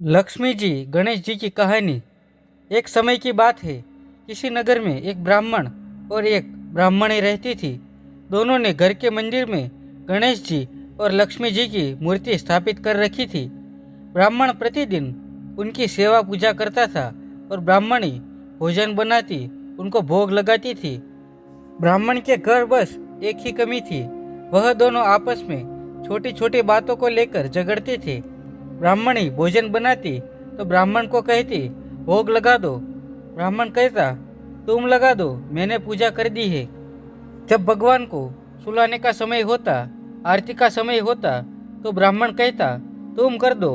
लक्ष्मी जी गणेश जी की कहानी। एक समय की बात है। किसी नगर में एक ब्राह्मण और एक ब्राह्मणी रहती थी। दोनों ने घर के मंदिर में गणेश जी और लक्ष्मी जी की मूर्ति स्थापित कर रखी थी। ब्राह्मण प्रतिदिन उनकी सेवा पूजा करता था और ब्राह्मणी भोजन बनाती, उनको भोग लगाती थी। ब्राह्मण के घर बस एक ही कमी थी, वह दोनों आपस में छोटी छोटी बातों को लेकर झगड़ते थे। ब्राह्मणी भोजन बनाती तो ब्राह्मण को कहती, भोग लगा दो। ब्राह्मण कहता, तुम लगा दो, मैंने पूजा कर दी है। जब भगवान को सुलाने का समय होता, आरती का समय होता, तो ब्राह्मण कहता, तुम कर दो,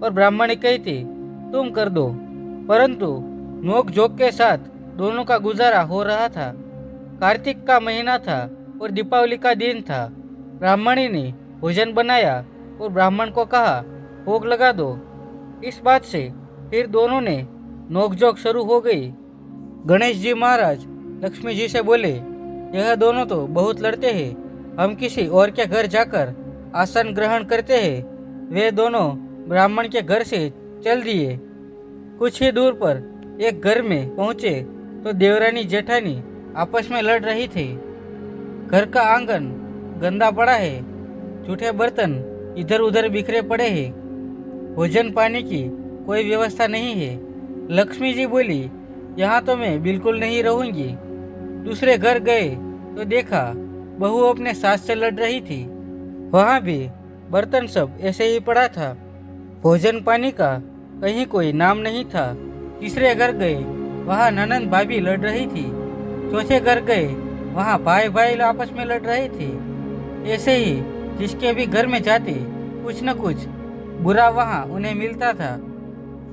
और ब्राह्मणी कहती, तुम कर दो। परंतु नोक झोंक के साथ दोनों का गुजारा हो रहा था। कार्तिक का महीना था और दीपावली का दिन था। ब्राह्मणी ने भोजन बनाया और ब्राह्मण को कहा, भोग लगा दो। इस बात से फिर दोनों ने नोकझोंक शुरू हो गई। गणेश जी महाराज लक्ष्मी जी से बोले, यह दोनों तो बहुत लड़ते हैं, हम किसी और के घर जाकर आसन ग्रहण करते हैं। वे दोनों ब्राह्मण के घर से चल दिए। कुछ ही दूर पर एक घर में पहुंचे तो देवरानी जेठानी आपस में लड़ रही थी। घर का आंगन गंदा पड़ा है, जूठे बर्तन इधर उधर बिखरे पड़े हैं, भोजन पानी की कोई व्यवस्था नहीं है। लक्ष्मी जी बोली, यहाँ तो मैं बिल्कुल नहीं रहूंगी। दूसरे घर गए तो देखा बहू अपने सास से लड़ रही थी। वहाँ भी बर्तन सब ऐसे ही पड़ा था, भोजन पानी का कहीं कोई नाम नहीं था। तीसरे घर गए, वहाँ ननंद भाभी लड़ रही थी। चौथे घर गए, वहाँ भाई भाई आपस में लड़ रहे थे। ऐसे ही जिसके भी घर में जाते कुछ न कुछ बुरा वहाँ उन्हें मिलता था।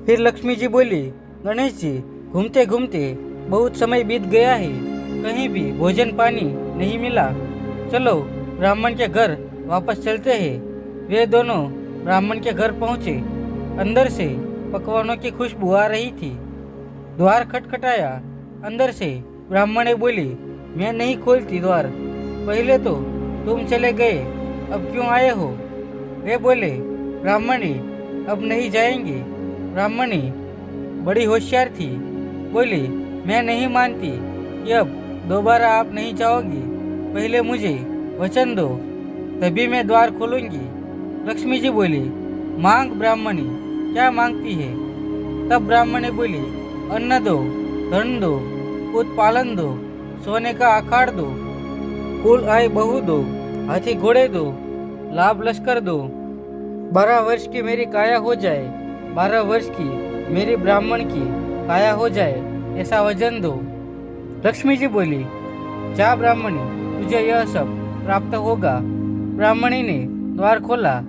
फिर लक्ष्मी जी बोली, गणेश जी, घूमते घूमते बहुत समय बीत गया है, कहीं भी भोजन पानी नहीं मिला। चलो ब्राह्मण के घर वापस चलते हैं। वे दोनों ब्राह्मण के घर पहुँचे। अंदर से पकवानों की खुशबू आ रही थी। द्वार खटखटाया। अंदर से ब्राह्मणी बोली, मैं नहीं खोलती द्वार, पहले तो तुम चले गए, अब क्यों आए हो? वे बोले, ब्राह्मणी, अब नहीं जाएंगे। ब्राह्मणी बड़ी होशियार थी, बोली, मैं नहीं मानती कि अब दोबारा आप नहीं जाओगी। पहले मुझे वचन दो, तभी मैं द्वार खोलूंगी। लक्ष्मी जी बोली, मांग ब्राह्मणी, क्या मांगती है? तब ब्राह्मणी बोली, अन्न दो, धन दो, पुत्र पालन दो, सोने का आखाड़ दो, कुल आय बहू दो, हाथी घोड़े दो, लाभ लश्कर दो। 12 वर्ष की मेरी काया हो जाए, 12 वर्ष की मेरी ब्राह्मण की काया हो जाए, ऐसा वचन दो। लक्ष्मी जी बोली, जा ब्राह्मणी, तुझे यह सब प्राप्त होगा। ब्राह्मणी ने द्वार खोला।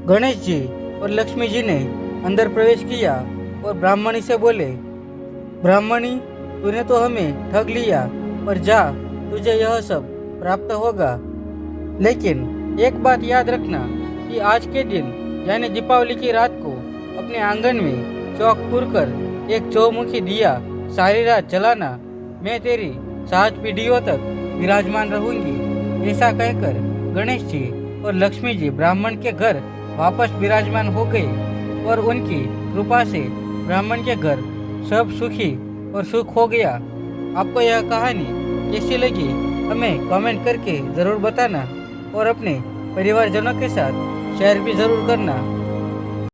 गणेश जी और लक्ष्मी जी ने अंदर प्रवेश किया और ब्राह्मणी से बोले, ब्राह्मणी, तूने तो हमें ठग लिया, पर जा, तुझे यह सब प्राप्त होगा। लेकिन एक बात याद रखना कि आज के दिन यानी दीपावली की रात को अपने आंगन में चौक पुरकर एक चौमुखी दिया सारी रात जलाना। मैं तेरी 7 पीढ़ियों तक विराजमान रहूंगी। ऐसा कहकर गणेश जी और लक्ष्मी जी ब्राह्मण के घर वापस विराजमान हो गए और उनकी कृपा से ब्राह्मण के घर सब सुखी और सुख हो गया। आपको यह कहानी कैसी लगी हमें कमेंट करके ज़रूर बताना और अपने परिवारजनों के साथ शेयर भी ज़रूर करना।